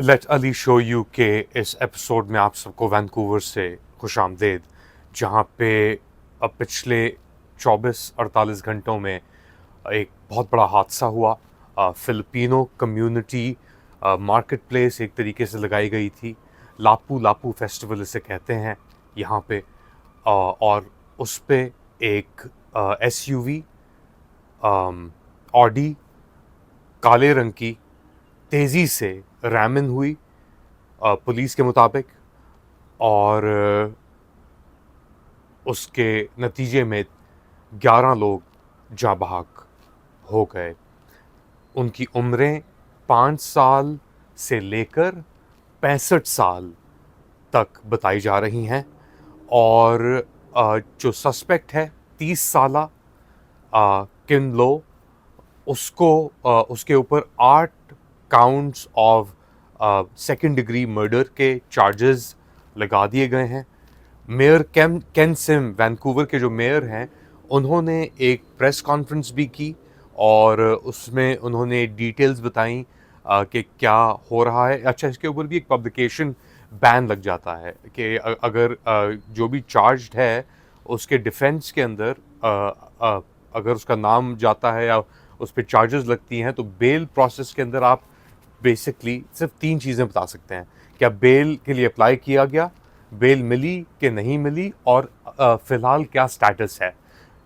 Late Ali show you के इस episode में आप सबको वैंकूवर से खुश आमदेद, जहाँ पे अब पिछले 24-48 घंटों में एक बहुत बड़ा हादसा हुआ। फिलिपिनो कम्युनिटी मार्केट प्लेस एक तरीके से लगाई गई थी। लापू लापू फेस्टिवल इसे कहते हैं यहाँ पे। और उस पे एक एसयूवी ऑडी काले रंग की तेज़ी से रैमन हुई पुलिस के मुताबिक, और उसके नतीजे में 11 लोग जाँ बहक हो गए। उनकी उम्रें 5 साल से लेकर 65 साल तक बताई जा रही हैं। और जो सस्पेक्ट है 30 साला किन लो, उसको उसके ऊपर 8 counts of second degree murder के चार्जेस लगा दिए गए हैं। मेयर केन सिम, वैंकूवर के जो मेयर हैं, उन्होंने एक प्रेस कॉन्फ्रेंस भी की और उसमें उन्होंने डिटेल्स बताई कि क्या हो रहा है। अच्छा, इसके ऊपर भी एक पब्लिकेशन बैन लग जाता है कि अगर जो भी चार्ज्ड है उसके डिफेंस के अंदर अगर उसका नाम जाता है या उस पर चार्जेस लगती हैं, तो बेल प्रोसेस के अंदर आप बेसिकली सिर्फ 3 चीज़ें बता सकते हैं। क्या बेल के लिए अप्लाई किया गया, बेल मिली कि नहीं मिली, और फ़िलहाल क्या स्टेटस है।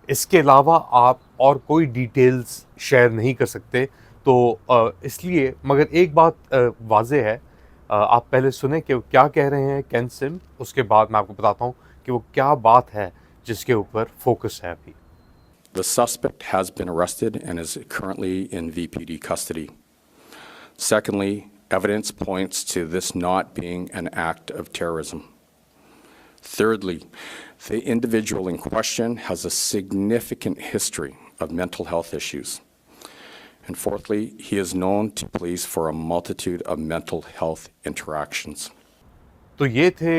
इसके अलावा आप और कोई डिटेल्स शेयर नहीं कर सकते। तो इसलिए, मगर एक बात वाज़ेह है, आप पहले सुने कि वो क्या कह रहे हैं केन सिम, उसके बाद मैं आपको बताता हूँ कि वो क्या बात है जिसके ऊपर फोकस है अभी। The suspect has been arrested and is currently in VPD custody. Secondly, evidence points to this not being an act of terrorism. Thirdly, the individual in question has a significant history of mental health issues. And fourthly, he is known to police for a multitude of mental health interactions. तो ये थे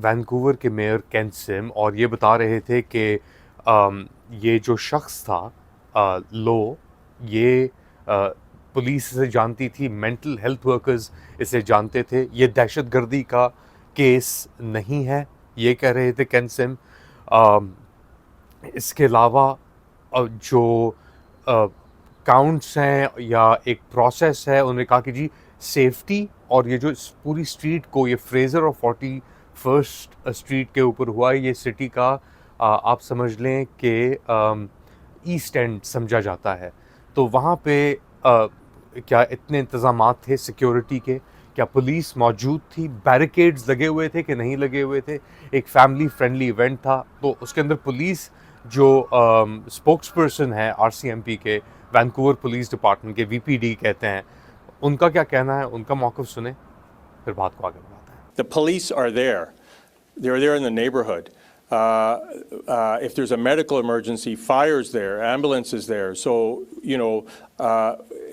Vancouver के mayor Ken SIM, और ये बता रहे थे कि ये जो शख्स था लो, ये पुलिस इसे जानती थी, मेंटल हेल्थ वर्कर्स इसे जानते थे। ये दहशतगर्दी का केस नहीं है, ये कह रहे थे केन सिम। इसके अलावा जो काउंट्स हैं या एक प्रोसेस है, उन्होंने कहा कि जी सेफ्टी, और ये जो पूरी स्ट्रीट को, ये फ्रेज़र और 41st स्ट्रीट के ऊपर हुआ है, ये सिटी का आप समझ लें कि ईस्ट एंड समझा जाता है। तो वहाँ पे क्या इतने इंतज़ामात थे सिक्योरिटी के, क्या पुलिस मौजूद थी, बैरिकेड्स लगे हुए थे कि नहीं लगे हुए थे। एक फैमिली फ्रेंडली इवेंट था, तो उसके अंदर पुलिस जो स्पोक्स पर्सन है आरसीएमपी के, वैंकूवर पुलिस डिपार्टमेंट के, वीपीडी कहते हैं, उनका क्या कहना है, उनका मौक़िफ़ सुने, फिर बात को आगे बढ़ाते हैं। The police are there. They're there in the neighborhood. If there's a medical emergency, fire's there, ambulance is there. So,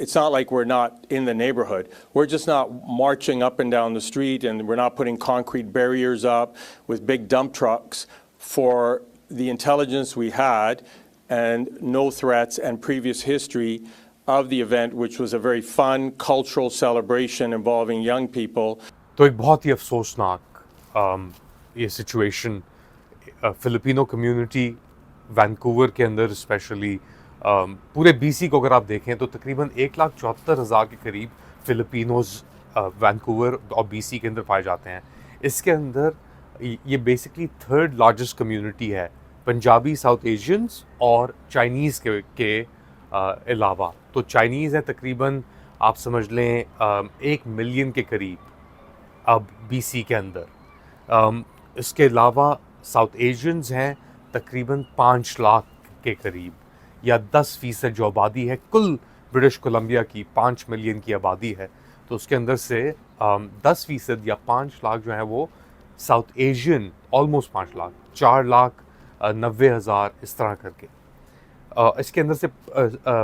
it's not like we're not in the neighborhood. We're just not marching up and down the street, and we're not putting concrete barriers up with big dump trucks. For the intelligence we had and no threats and previous history of the event, which was a very fun cultural celebration involving young people. तो एक बहुत ही अफसोसनाक ये situation Filipino community Vancouver के अंदर, specially पूरे BC को अगर आप देखें तो तकरीबन 1,74,000 के करीब फिलिपिनोज वैंकूवर और बीसी के अंदर पाए जाते हैं। इसके अंदर ये बेसिकली 3rd लार्जेस्ट कम्युनिटी है, पंजाबी, साउथ एशियंस और चाइनीज़ के अलावा। तो चाइनीज़ है तकरीबन, आप समझ लें 1 मिलियन के करीब अब बीसी के अंदर। इसके अलावा साउथ एशियंस हैं तकरीबन 5 लाख के करीब, या 10% जो आबादी है कुल ब्रिटिश कोलंबिया की 5 मिलियन की आबादी है, तो उसके अंदर से 10% या 5 लाख जो है वो साउथ एशियन, ऑलमोस्ट 5 लाख, 4,90,000 इस तरह करके। इसके अंदर से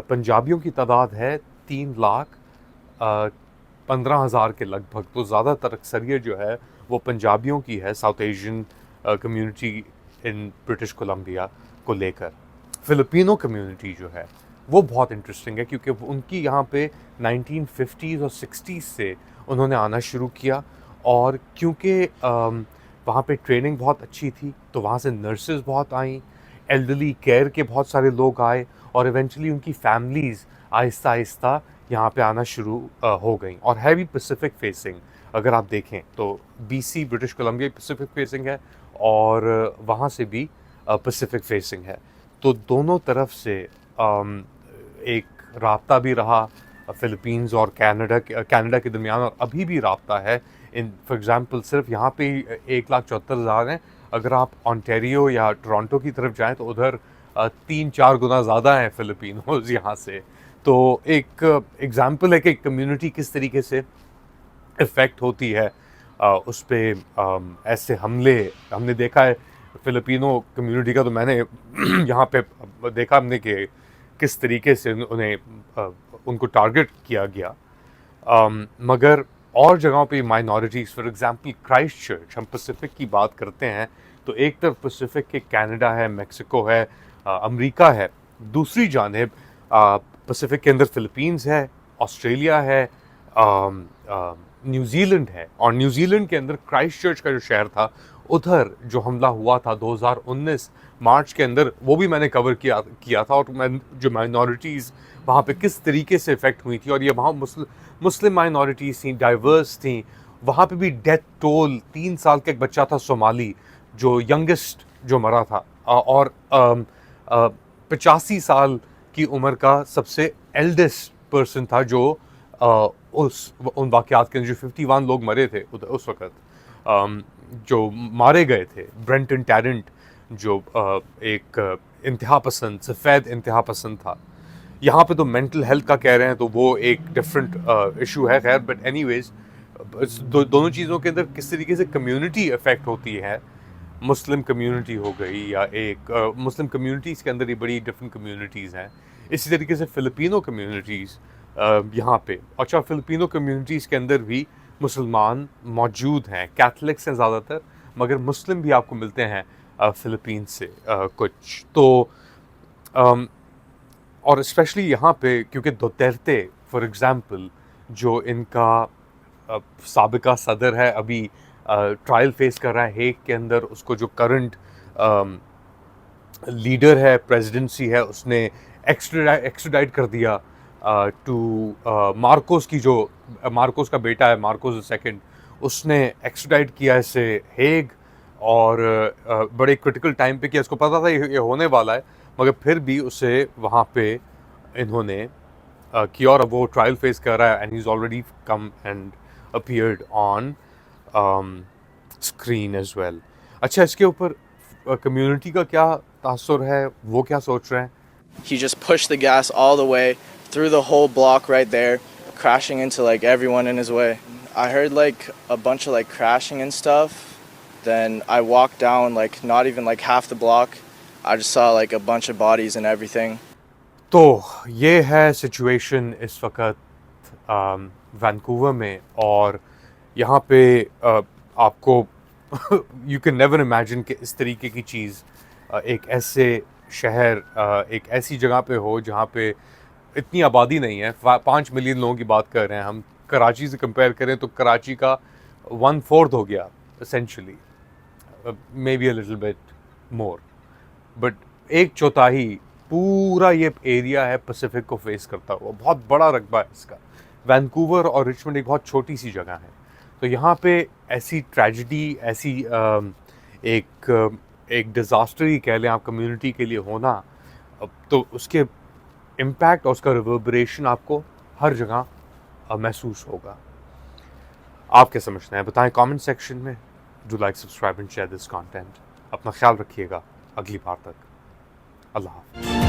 पंजाबियों की तादाद है 3,15,000 के लगभग। तो ज़्यादातर अक्सरियत जो है वो पंजाबियों की है, south Asian community in British Columbia को लेकर। फ़िलिपिनो कम्युनिटी जो है वो बहुत इंटरेस्टिंग है क्योंकि उनकी यहाँ पे 1950s और 60s से उन्होंने आना शुरू किया, और क्योंकि वहाँ पे ट्रेनिंग बहुत अच्छी थी तो वहाँ से नर्सेज बहुत आईं, एल्डरली केयर के बहुत सारे लोग आए, और इवेंचुअली उनकी फैमिलीज़ आहिस्ता आहिस्ता यहाँ पे आना शुरू हो गई। और है भी पैसिफिक फेसिंग, अगर आप देखें तो BC British Columbia Pacific facing है, और वहाँ से भी पैसिफिक फेसिंग है। तो दोनों तरफ से एक राब्ता भी रहा फ़िलीपींस और कनाडा के दरमियान, और अभी भी राब्ता है। इन फॉर एग्ज़ाम्पल सिर्फ यहाँ पे ही 1,74,000 हैं, अगर आप ओंटारियो या टोरंटो की तरफ जाएं तो उधर 3-4 गुना ज़्यादा हैं फ़िलिपिनोज़ यहाँ से। तो एक एग्ज़ाम्पल है कि कम्युनिटी किस तरीके से इफ़ेक्ट होती है उस पे ऐसे हमले हमने देखा है फ़िलिपिनो कम्युनिटी का। तो मैंने यहाँ पे देखा हमने कि किस तरीके से उन्हें उनको टारगेट किया गया। मगर और जगहों पे minorities, for example Christ church, हम पैसिफिक की बात करते हैं तो एक तरफ पैसिफिक के कनाडा है, मेक्सिको है, अमेरिका है, दूसरी जानिब पैसिफिक के अंदर फ़िलीपींस है, ऑस्ट्रेलिया है, न्यूजीलैंड है, और न्यूजीलैंड के अंदर क्राइस्ट चर्च का जो शहर था उधर जो हमला हुआ था 2019 मार्च के अंदर, वो भी मैंने कवर किया था। और मैं जो माइनॉरिटीज़ वहाँ पे किस तरीके से इफ़ेक्ट हुई थी, और ये वहाँ मुस्लिम माइनॉरिटीज़ थी, डाइवर्स थी। वहाँ पे भी डेथ टोल 3 साल का एक बच्चा था सोमाली जो यंगेस्ट जो मरा था, और 85 साल की उम्र का सबसे एल्डेस्ट पर्सन था जो उन वाक़यात के अंदर जो 51 लोग मरे थे उस वक़्त, जो मारे गए थे। ब्रेंटन टैरेंट जो एक इंतहा पसंद, सफ़ेद इंतहा पसंद था। यहाँ पे तो मेंटल हेल्थ का कह रहे हैं तो वो एक डिफरेंट इशू है, खैर। बट एनीवेज दोनों चीज़ों के अंदर किस तरीके से कम्युनिटी इफ़ेक्ट होती है, मुस्लिम कम्युनिटी हो गई या एक मुस्लिम कम्युनिटीज़ के अंदर ही बड़ी डिफरेंट कम्युनिटीज़ हैं। इसी तरीके से फ़िलिपिनो कम्युनिटीज़ यहाँ पे, अच्छा फ़िलिपिनो कम्युनिटीज़ के अंदर भी मुसलमान मौजूद हैं, कैथलिक्स हैं ज़्यादातर, मगर मुस्लिम भी आपको मिलते हैं फ़िलिपींस से कुछ। तो और स्पेशली यहाँ पे क्योंकि दुतर्ते फॉर एग्ज़ाम्पल जो इनका साबिका सदर है, अभी ट्रायल फेस कर रहा है हेग के अंदर, उसको जो करंट लीडर है, प्रेसिडेंसी है, उसने एक्स्ट्राडाइट कर दिया टू मार्कोस की जो मार्कोस का बेटा है, मार्कोस सेकंड, उसने एक्स्ट्राडाइट किया इसे हेग, और बड़े क्रिटिकल टाइम पे किया। इसको पता था ये होने वाला है, मगर फिर भी उसे वहाँ पे इन्होंने किया, और अब वो ट्रायल फेस कर रहा है, and he is already come and appeared on screen as well. अच्छा, इसके ऊपर कम्युनिटी का क्या तासुर है, वो क्या सोच रहे हैं? He just pushed the gas all the way through the whole block right there, crashing into like everyone in his way. I heard like a bunch of like crashing and stuff. Then I walked down like not even like half the block. I just saw like a bunch of bodies and everything. तो ये है situation इस वक्त Vancouver में, और यहाँ पे आपको यू कैन नेवर इमेजिन कि इस तरीके की चीज़ एक ऐसे शहर, एक ऐसी जगह पे हो जहाँ पे इतनी आबादी नहीं है। 5 मिलियन लोगों की बात कर रहे हैं हम। कराची से कंपेयर करें तो कराची का 1/4 हो गया essentially, may be a little bit more, but 1/4 पूरा ये एरिया है पैसिफिक को फेस करता हुआ। बहुत बड़ा रकबा है इसका। वैंकूवर और रिचमंड एक बहुत छोटी सी जगह है, तो यहाँ पे ऐसी ट्रेजिडी, ऐसी एक डिज़ास्टर ही कह लें आप कम्युनिटी के लिए होना, तो उसके इम्पैक्ट और उसका रिवर्बरेशन आपको हर जगह महसूस होगा। आप क्या समझते हैं, बताएं कमेंट सेक्शन में। Do like, subscribe and share this content. अपना ख्याल रखिएगा। अगली बार तक अल्लाह हाफ़िज़।